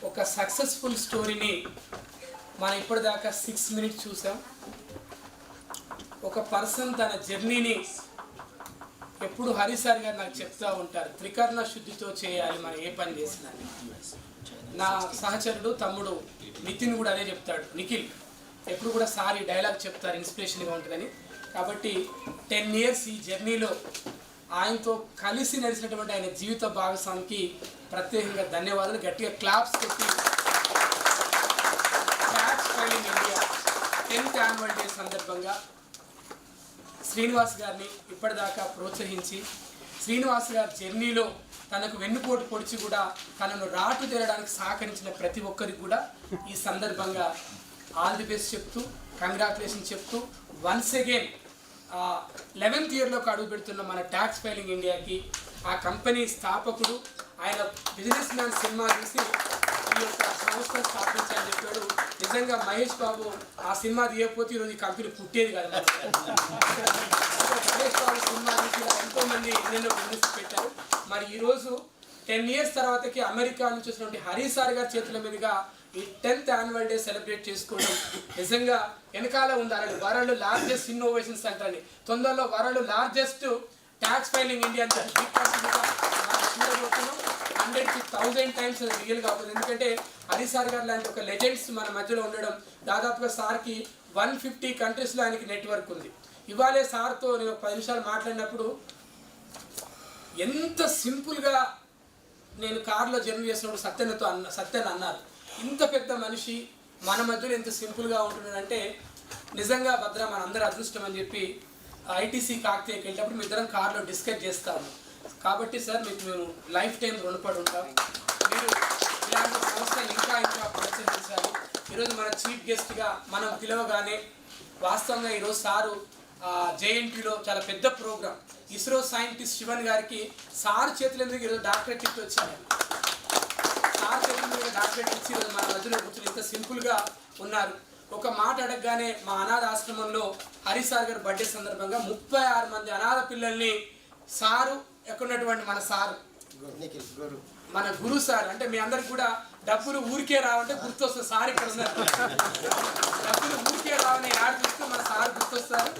ఒక సక్సెస్ఫుల్ స్టోరీని మనం ఇప్పటిదాకా 6 minutes చూసాం. ఒక పర్సన్ తన జర్నీని ఎప్పుడు హరిసార్ గారు నాకు చెప్తూ ఉంటారు, త్రికరణ శుద్ధితో చేయాలి మనం ఏ పని చేసినా. నా సహచరుడు తమ్ముడు నితిన్ కూడా అదే చెప్తాడు. నిఖిల్ ఎప్పుడు కూడా సార్ ఈ డైలాగ్ చెప్తారు, ఇన్స్పిరేషన్గా ఉంటుందని. కాబట్టి 10 years ఈ జర్నీలో ఆయనతో కలిసి నడిచినటువంటి ఆయన జీవిత భాగస్వామికి ప్రత్యేకంగా ధన్యవాదాలు. గట్టిగా క్లాప్స్ కొట్టి tax filing India 10th annual day సందర్భంగా శ్రీనివాస్ గారిని ఇప్పటిదాకా ప్రోత్సహించి, శ్రీనివాస్ గారి జర్నీలో తనకు వెన్నుపోటు పొడిచి కూడా తనను రాటు తేలడానికి సహకరించిన ప్రతి ఒక్కరికి కూడా ఈ సందర్భంగా ఆల్ ది బెస్ట్ చెప్తూ, కంగ్రాచులేషన్ చెప్తూ, వన్స్ అగైన్ 11th yearలోకి అడుగు పెడుతున్న మన ట్యాక్స్ ఫైలింగ్ ఇండియాకి ఆ కంపెనీ స్థాపకుడు ఆయన బిజినెస్ మ్యాన్ సినిమా చూసి ఈ యొక్క సంస్థను స్థాపించాలని చెప్పాడు. నిజంగా మహేష్ బాబు ఆ సినిమా తీయకపోతే ఈరోజు ఈ కంపెనీ పుట్టేది కాదు. మహేష్ బాబు సినిమా నుంచి ఎంతోమంది ఎన్నెన్నో బిజినెస్ పెట్టారు. మరి ఈరోజు 10 years తర్వాతకి అమెరికా నుంచి వచ్చినటువంటి హరిసార్ గారి చేతుల మీదుగా ఈ 10th annual day సెలబ్రేట్ చేసుకోవడం నిజంగా వెనకాల ఉండాలని. వరల్డ్ లార్జెస్ట్ ఇన్నోవేషన్ సెంటర్ అని, తొందరలో world largest tax filing India అని 100కి 1000 times రియల్ కావచ్చు. ఎందుకంటే హరిసార్ గారు లాంటి ఒక లెజెండ్స్ మన మధ్యలో ఉండడం, దాదాపుగా సార్కి 150 countries ఆయనకి నెట్వర్క్ ఉంది. ఇవాళే సార్తో నేను 10 నిమిషాలు మాట్లాడినప్పుడు ఎంత సింపుల్గా నేను కారులో జర్నీ చేసినప్పుడు సత్యన్ అన్నారు, ఇంత పెద్ద మనిషి మన మధ్యలో ఎంత సింపుల్గా ఉంటున్నాడంటే నిజంగా భద్ర మన అందరి అదృష్టం అని చెప్పి ఐటీసీ కాకతీయకి వెళ్ళినప్పుడు మీ ఇద్దరం కార్లో డిస్కస్ చేస్తాము. కాబట్టి సార్ మీకు మేము లైఫ్ టైం రుణపడి ఉంటాం. మీరు ఇలాంటి సంస్థలు ఇంకా ప్రోత్సహించాలి. ఈరోజు మన చీఫ్ గెస్ట్గా మనం పిలవగానే వాస్తవంగా ఈరోజు సారు జేఎన్టీలో చాలా పెద్ద ప్రోగ్రామ్, ఇస్రో సైంటిస్ట్ శివన్ గారికి సార్ చేతుల మీద ఈరోజు డాక్టరేట్ ఇచ్చి వచ్చారు. సార్ చేతుల మీద డాక్టరేట్ ఇచ్చి ఈరోజు మన మధ్యలో కూర్చొని ఇంత సింపుల్గా ఉన్నారు. ఒక మాట అడగగానే మా అనాథ ఆశ్రమంలో హరిసార్ గారి బర్త్డే సందర్భంగా 36 మంది అనాథ పిల్లల్ని సారు ఎక్కడున్నటువంటి మన సారు మన గురు సార్ అంటే మీ అందరికి కూడా డబ్బులు ఊరికే రావంటే గుర్తొస్తుంది. సార్ ఇక్కడ ఉన్నారు, డబ్బులు ఊరికే రావని యాడ్ చూస్తే మన సార్ గుర్తొస్తారు.